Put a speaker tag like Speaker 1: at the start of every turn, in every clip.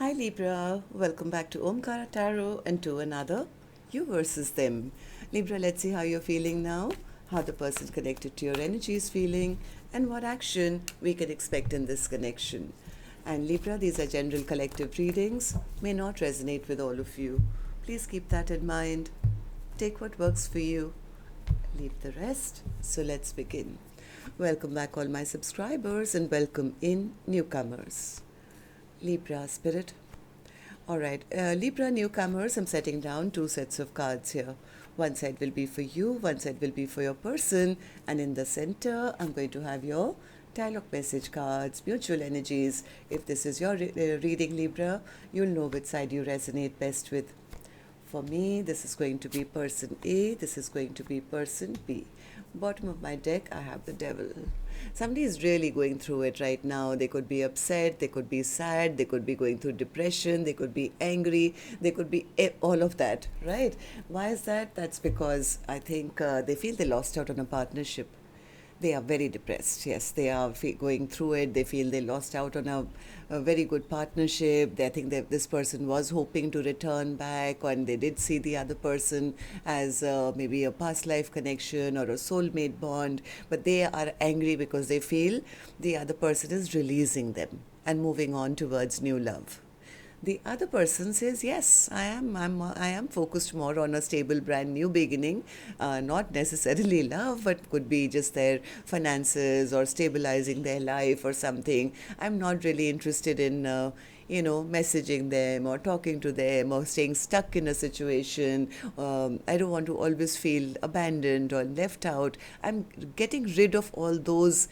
Speaker 1: Hi Libra, welcome back to Omkaratarot and to another You versus Them. Libra, let's see how you're feeling now, how the person connected to your energy is feeling, and what action we can expect in this connection. And Libra, these are general collective readings, may not resonate with all of you. Please keep that in mind. Take what works for you, leave the rest. So let's begin. Welcome back, all my subscribers, and welcome in newcomers. Libra spirit. All right, Libra newcomers, I'm setting down two sets of cards here. One side will be for you, one side will be for your person, and in the center, I'm going to have your dialogue message cards, mutual energies. If this is your reading, Libra, you'll know which side you resonate best with. For me, this is going to be person A, this is going to be person B. Bottom of my deck, I have the devil. Somebody is really going through it right now. They could be upset, they could be sad, they could be going through depression, they could be angry, they could be all of that, right? Why is that? That's because I think they feel they lost out on a partnership. They are very depressed. Yes, they are going through it. They feel they lost out on a very good partnership. They think that this person was hoping to return back, and they did see the other person as maybe a past life connection or a soulmate bond. But they are angry because they feel the other person is releasing them and moving on towards new love. The other person says, yes, I am focused more on a stable brand new beginning, not necessarily love, but could be just their finances or stabilizing their life or something. I'm not really interested in messaging them or talking to them or staying stuck in a situation. I don't want to always feel abandoned or left out. I'm getting rid of all those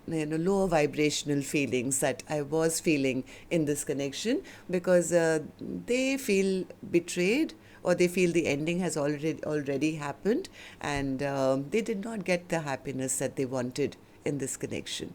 Speaker 1: lower vibrational feelings that I was feeling in this connection, because they feel betrayed, or they feel the ending has already happened, and they did not get the happiness that they wanted in this connection.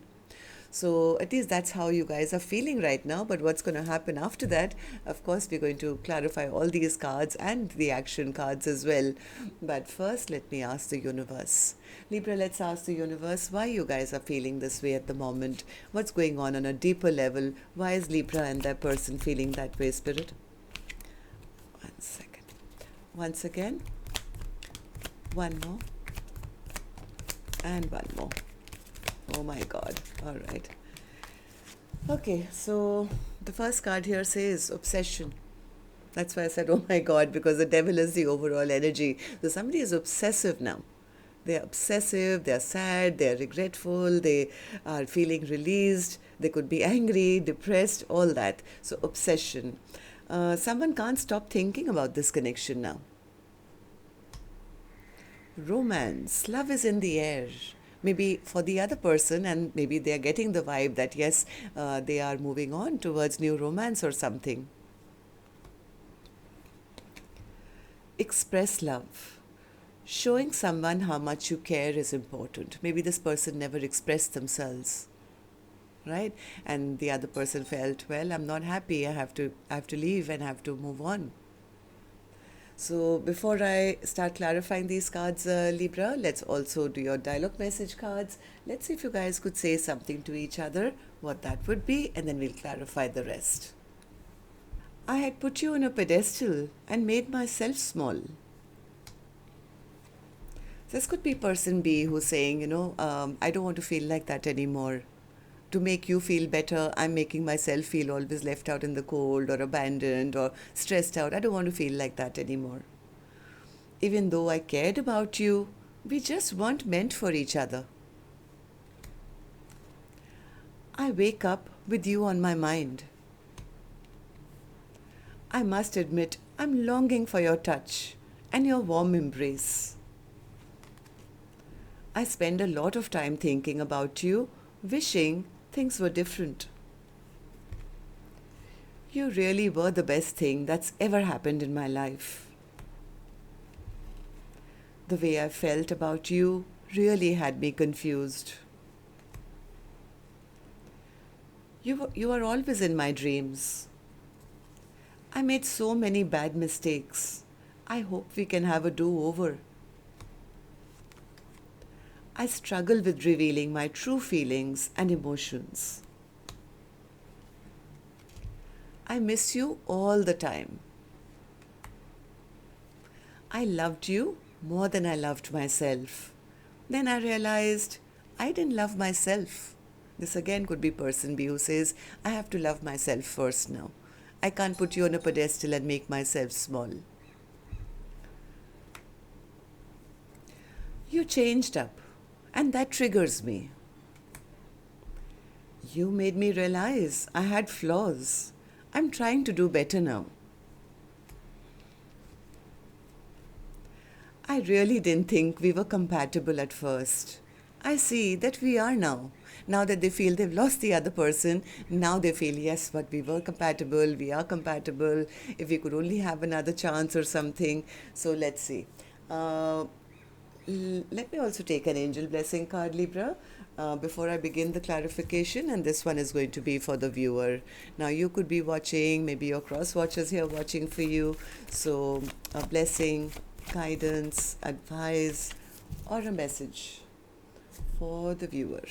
Speaker 1: So at least that's how you guys are feeling right now. But what's going to happen after that? Of course, we're going to clarify all these cards and the action cards as well. But first, let me ask the universe. Libra, let's ask the universe why you guys are feeling this way at the moment. What's going on a deeper level? Why is Libra and that person feeling that way, Spirit? 1 second. Once again. One more. And one more. Oh my God. All right. Okay, so the first card here says obsession. That's why I said, oh my God, because the devil is the overall energy. So somebody is obsessive now. They're obsessive, they're sad, they're regretful, they are feeling released, they could be angry, depressed, all that. So obsession. Someone can't stop thinking about this connection now. Romance. Love is in the air. Maybe for the other person, and maybe they are getting the vibe that yes, they are moving on towards new romance or something. Express love. Showing someone how much you care is important. Maybe this person never expressed themselves, right? And the other person felt, well, I'm not happy. I have to leave and have to move on. So before I start clarifying these cards, Libra, let's also do your dialogue message cards. Let's see if you guys could say something to each other, what that would be, and then we'll clarify the rest. I had put you on a pedestal and made myself small. This could be person B who's saying, I don't want to feel like that anymore. To make you feel better, I'm making myself feel always left out in the cold or abandoned or stressed out. I don't want to feel like that anymore. Even though I cared about you, we just weren't meant for each other. I wake up with you on my mind. I must admit, I'm longing for your touch and your warm embrace. I spend a lot of time thinking about you, wishing things were different. You really were the best thing that's ever happened in my life. The way I felt about you really had me confused. You are always in my dreams. I made so many bad mistakes. I hope we can have a do-over. I struggle with revealing my true feelings and emotions. I miss you all the time. I loved you more than I loved myself. Then I realized I didn't love myself. This again could be person B who says, I have to love myself first now. I can't put you on a pedestal and make myself small. You changed up, and that triggers me. You made me realize I had flaws. I'm trying to do better now. I really didn't think we were compatible at first. I see that we are now. Now that they feel they've lost the other person, now they feel, yes, but we were compatible, we are compatible, if we could only have another chance or something. So let's see. Let me also take an angel blessing card, Libra, before I begin the clarification, and this one is going to be for the viewer. Now you could be watching, maybe your cross watchers here watching for you. So a blessing, guidance, advice, or a message for the viewer.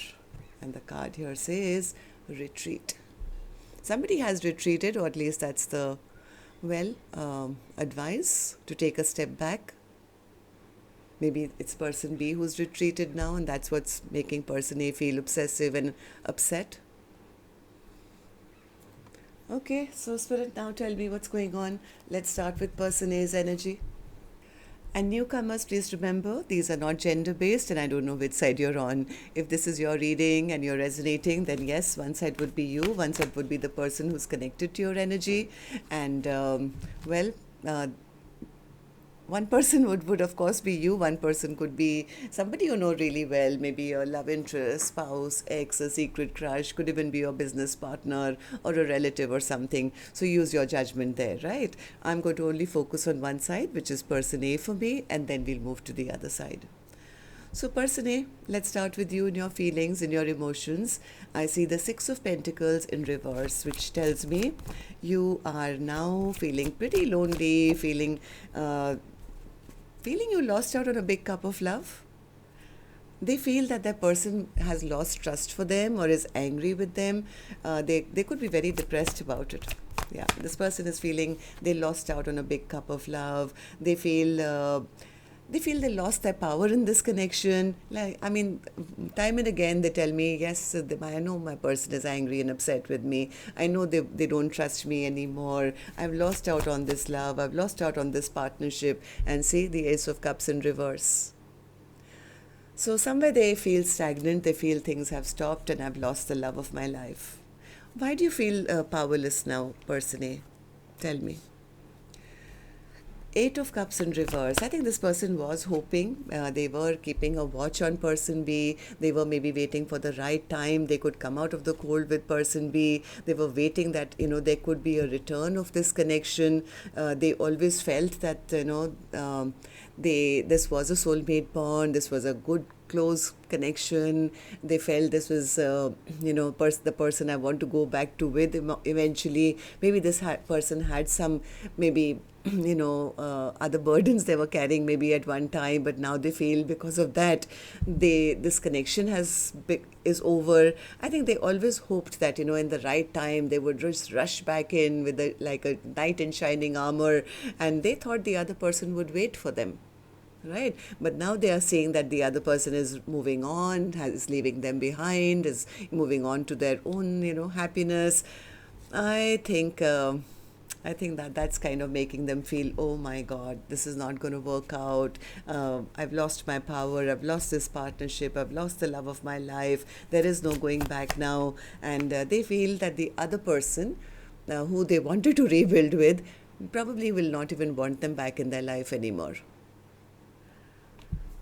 Speaker 1: And the card here says retreat. Somebody has retreated, or at least that's the advice to take a step back. Maybe it's person B who's retreated now, and that's what's making person A feel obsessive and upset. Okay, so Spirit, now tell me what's going on. Let's start with person A's energy. And newcomers, please remember, these are not gender-based, and I don't know which side you're on. If this is your reading and you're resonating, then yes, one side would be you, one side would be the person who's connected to your energy. And, one person would of course be you. One person could be somebody you know really well, maybe your love interest, spouse, ex, a secret crush, could even be your business partner or a relative or something. So use your judgment there, right? I'm going to only focus on one side, which is person A for me, and then we'll move to the other side. So person A, let's start with you and your feelings and your emotions. I see the Six of Pentacles in reverse, which tells me you are now feeling pretty lonely, feeling you lost out on a big cup of love. They feel that that person has lost trust for them or is angry with them. They could be very depressed about it. Yeah, this person is feeling they lost out on a big cup of love. They feel they lost their power in this connection. Time and again they tell me, yes, I know my person is angry and upset with me. I know they don't trust me anymore. I've lost out on this love. I've lost out on this partnership. And see the Ace of Cups in reverse. So somewhere they feel stagnant. They feel things have stopped and I've lost the love of my life. Why do you feel powerless now, person A? Tell me. Eight of Cups in reverse. I think this person was hoping, they were keeping a watch on person B. They were maybe waiting for the right time. They could come out of the cold with person B. They were waiting that, there could be a return of this connection. They always felt that, this was a soulmate bond. This was a good, close connection. They felt this was, the person I want to go back to with eventually. Maybe this person had some, maybe, other burdens they were carrying maybe at one time, but now they feel because of that, this connection is over. I think they always hoped that, in the right time, they would just rush back in with like a knight in shining armor, and they thought the other person would wait for them. Right, but now they are saying that the other person is moving on, is leaving them behind, is moving on to their own, happiness. I think that's kind of making them feel, oh my God, this is not going to work out. I've lost my power. I've lost this partnership. I've lost the love of my life. There is no going back now. And they feel that the other person who they wanted to rebuild with probably will not even want them back in their life anymore.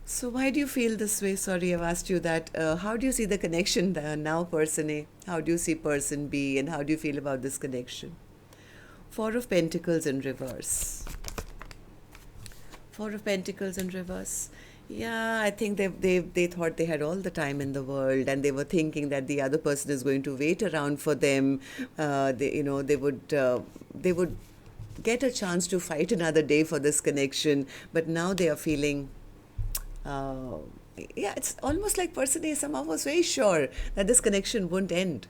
Speaker 1: So why do you feel this way? Sorry, I've asked you that. How do you see the connection now, person A? How do you see person B? And how do you feel about this connection? Four of Pentacles in reverse. Four of Pentacles in reverse. Yeah, I think they thought they had all the time in the world, and they were thinking that the other person is going to wait around for them. They would get a chance to fight another day for this connection, but now they are feeling. It's almost like person A somehow was very sure that this connection won't end.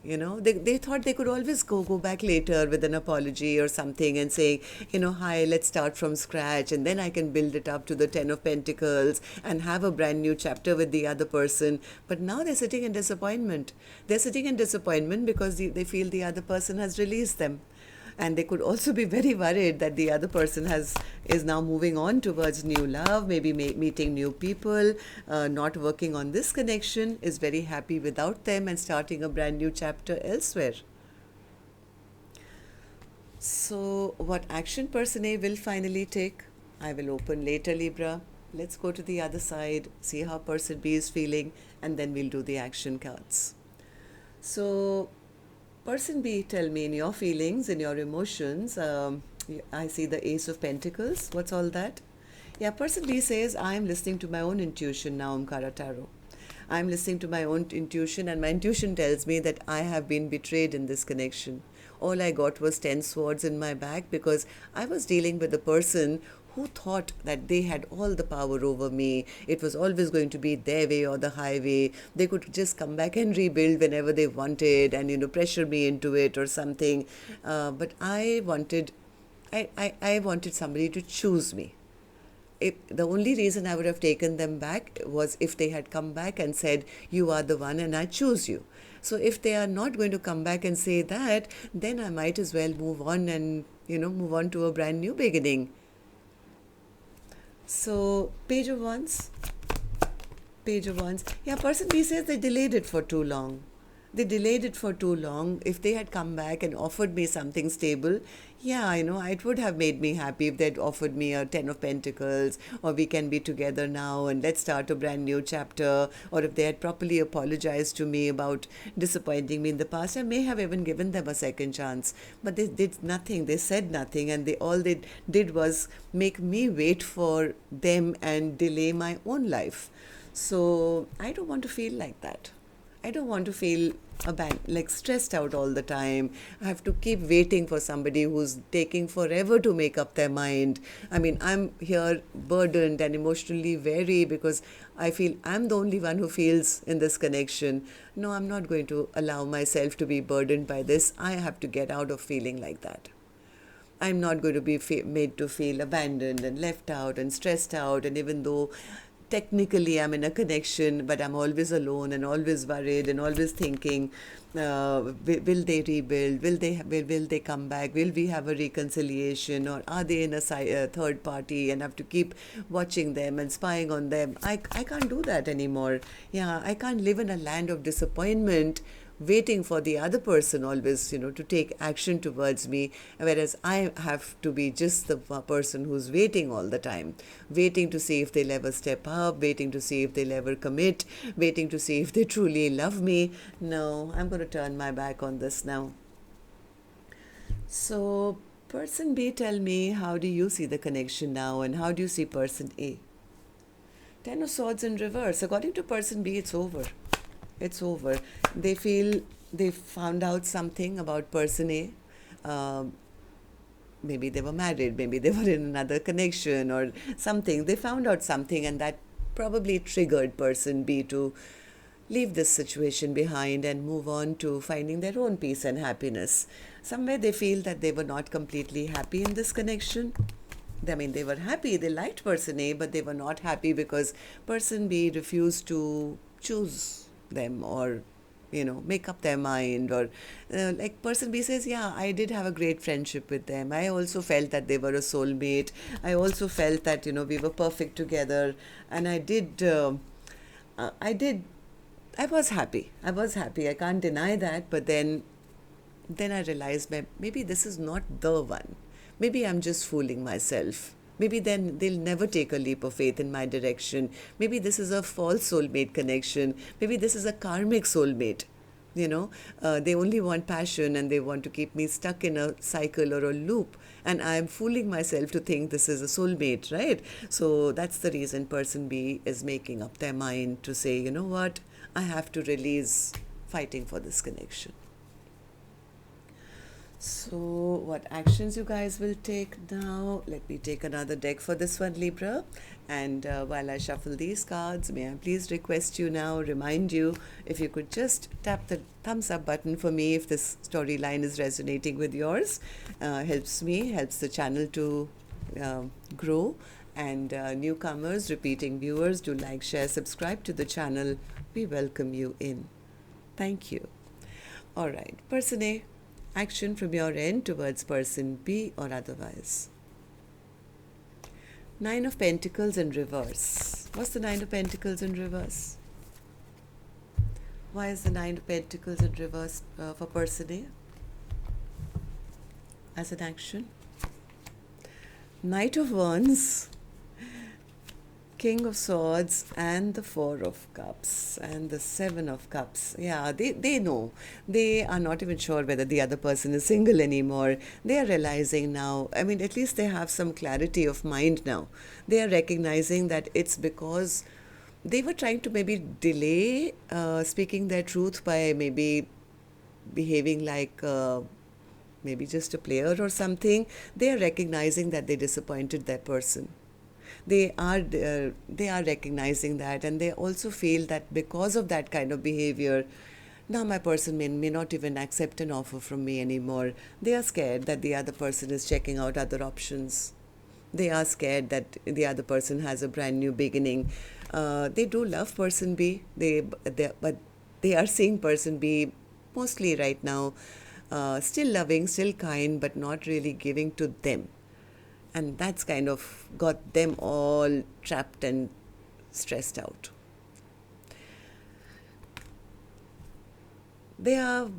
Speaker 1: They thought they could always go back later with an apology or something and say, hi, let's start from scratch, and then I can build it up to the 10 of Pentacles and have a brand new chapter with the other person. But now they're sitting in disappointment. They're sitting in disappointment because they feel the other person has released them. And they could also be very worried that the other person is now moving on towards new love, maybe meeting new people, not working on this connection, is very happy without them and starting a brand new chapter elsewhere. So what action person A will finally take, I will open later, Libra. Let's go to the other side, see how person B is feeling, and then we'll do the action cards. So person B, tell me in your feelings, in your emotions. I see the Ace of Pentacles. What's all that? Yeah, person B says, I'm listening to my own intuition now, Omkaratarot. I'm listening to my own intuition, and my intuition tells me that I have been betrayed in this connection. All I got was 10 swords in my back because I was dealing with a person who thought that they had all the power over me. It was always going to be their way or the highway. They could just come back and rebuild whenever they wanted and, pressure me into it or something. But I wanted somebody to choose me. The only reason I would have taken them back was if they had come back and said, you are the one and I choose you. So if they are not going to come back and say that, then I might as well move on and, move on to a brand new beginning. So, Page of Wands. Yeah, person B says they delayed it for too long. If they had come back and offered me something stable, yeah, it would have made me happy if they'd offered me a 10 of Pentacles, or we can be together now and let's start a brand new chapter, or if they had properly apologized to me about disappointing me in the past, I may have even given them a second chance. But they did nothing, they said nothing, and all they did was make me wait for them and delay my own life. So I don't want to feel like that. I don't want to feel stressed out all the time. I have to keep waiting for somebody who's taking forever to make up their mind. I mean, I'm here burdened and emotionally weary because I feel I'm the only one who feels in this connection. No, I'm not going to allow myself to be burdened by this. I have to get out of feeling like that. I'm not going to be made to feel abandoned and left out and stressed out, and even though technically I'm in a connection, but I'm always alone and always worried and always thinking, will they rebuild? Will they come back? Will we have a reconciliation? Or are they in a third party and have to keep watching them and spying on them? I can't do that anymore. Yeah, I can't live in a land of disappointment, waiting for the other person always, to take action towards me, whereas I have to be just the person who's waiting all the time, waiting to see if they'll ever step up, waiting to see if they'll ever commit, waiting to see if they truly love me. No, I'm going to turn my back on this now. So, person B, tell me, how do you see the connection now, and how do you see person A? 10 of Swords in reverse. According to person B, it's over. It's over. They feel they found out something about person A. Maybe they were married, maybe they were in another connection or something. They found out something, and that probably triggered person B to leave this situation behind and move on to finding their own peace and happiness. Somewhere they feel that they were not completely happy in this connection. I mean, they were happy, they liked person A, but they were not happy because person B refused to choose them or make up their mind, or like person B says, yeah, I did have a great friendship with them. I also felt that they were a soulmate. I also felt that we were perfect together, and I was happy. I can't deny that. But then I realized maybe this is not the one. Maybe I'm just fooling myself. Maybe then they'll never take a leap of faith in my direction. Maybe this is a false soulmate connection. Maybe this is a karmic soulmate. They only want passion and they want to keep me stuck in a cycle or a loop. And I'm fooling myself to think this is a soulmate, right? So that's the reason person B is making up their mind to say, you know what, I have to release fighting for this connection. So, what actions you guys will take now? Let me take another deck for this one, Libra. And while I shuffle these cards, may I please request you now, remind you, if you could just tap the thumbs up button for me if this storyline is resonating with yours. Helps me, helps the channel to grow. And newcomers, repeating viewers, do like, share, subscribe to the channel. We welcome you in. Thank you. All right, person A. Action from your end towards person B or otherwise. Nine of Pentacles in reverse. What's the Nine of Pentacles in reverse? Why is the Nine of Pentacles in reverse for person A as an action? Knight of Wands, King of Swords, and the Four of Cups and the Seven of Cups. Yeah, they know. They are not even sure whether the other person is single anymore. They are realizing now, I mean, at least they have some clarity of mind now. They are recognizing that it's because they were trying to maybe delay speaking their truth by maybe behaving like maybe just a player or something. They are recognizing that they disappointed that person. They are recognizing that, and they also feel that because of that kind of behavior, now my person may not even accept an offer from me anymore. They are scared that the other person is checking out other options. They are scared that the other person has a brand new beginning. They do love person B, but they are seeing person B mostly right now still loving, still kind, but not really giving to them. And that's kind of got them all trapped and stressed out. They are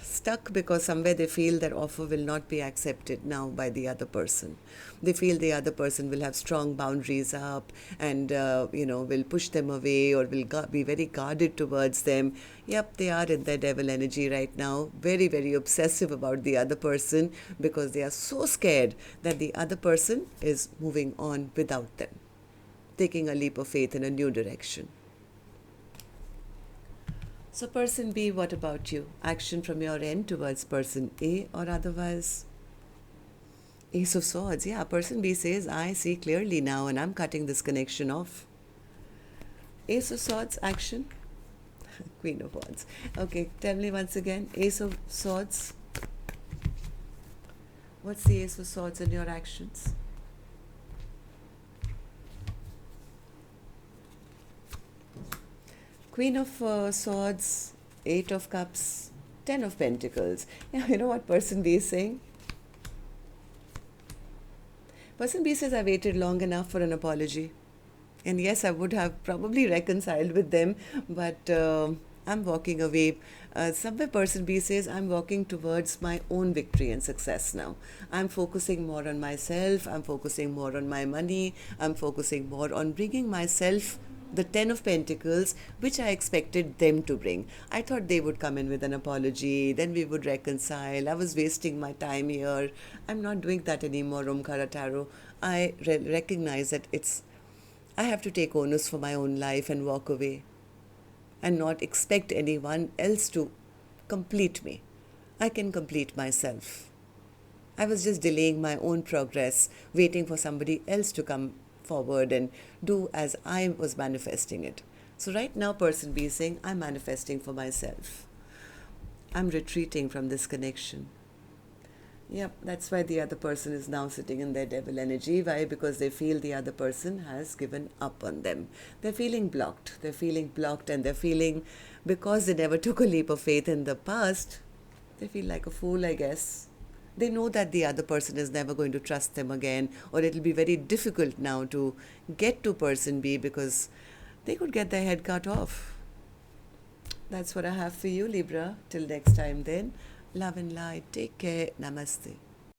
Speaker 1: stuck because somewhere they feel their offer will not be accepted now by the other person. They feel the other person will have strong boundaries up and, will push them away or will be very guarded towards them. Yep, they are in their devil energy right now, very, very obsessive about the other person because they are so scared that the other person is moving on without them, taking a leap of faith in a new direction. So person B, what about you? Action from your end towards person A or otherwise? Ace of Swords. Yeah, person B says, I see clearly now and I'm cutting this connection off. Ace of Swords, action. Queen of Wands. Okay, tell me once again. Ace of Swords. What's the Ace of Swords in your actions? Queen of Swords, Eight of Cups, Ten of Pentacles. Yeah, you know what person B is saying? Person B says, I waited long enough for an apology. And yes, I would have probably reconciled with them, but I'm walking away. Somewhere person B says, I'm walking towards my own victory and success now. I'm focusing more on myself. I'm focusing more on my money. I'm focusing more on bringing myself the Ten of Pentacles, which I expected them to bring. I thought they would come in with an apology, then we would reconcile. I was wasting my time here. I'm not doing that anymore, Omkaratarot. I recognize that I have to take onus for my own life and walk away and not expect anyone else to complete me. I can complete myself. I was just delaying my own progress, waiting for somebody else to come forward and do as I was manifesting it. So right now person B is saying, I'm manifesting for myself. I'm retreating from this connection. Yep, that's why the other person is now sitting in their devil energy. Why? Because they feel the other person has given up on them. They're feeling blocked. They're feeling blocked and they're feeling, because they never took a leap of faith in the past, they feel like a fool, I guess. They know that the other person is never going to trust them again, or it'll be very difficult now to get to person B because they could get their head cut off. That's what I have for you, Libra. Till next time then, love and light. Take care. Namaste.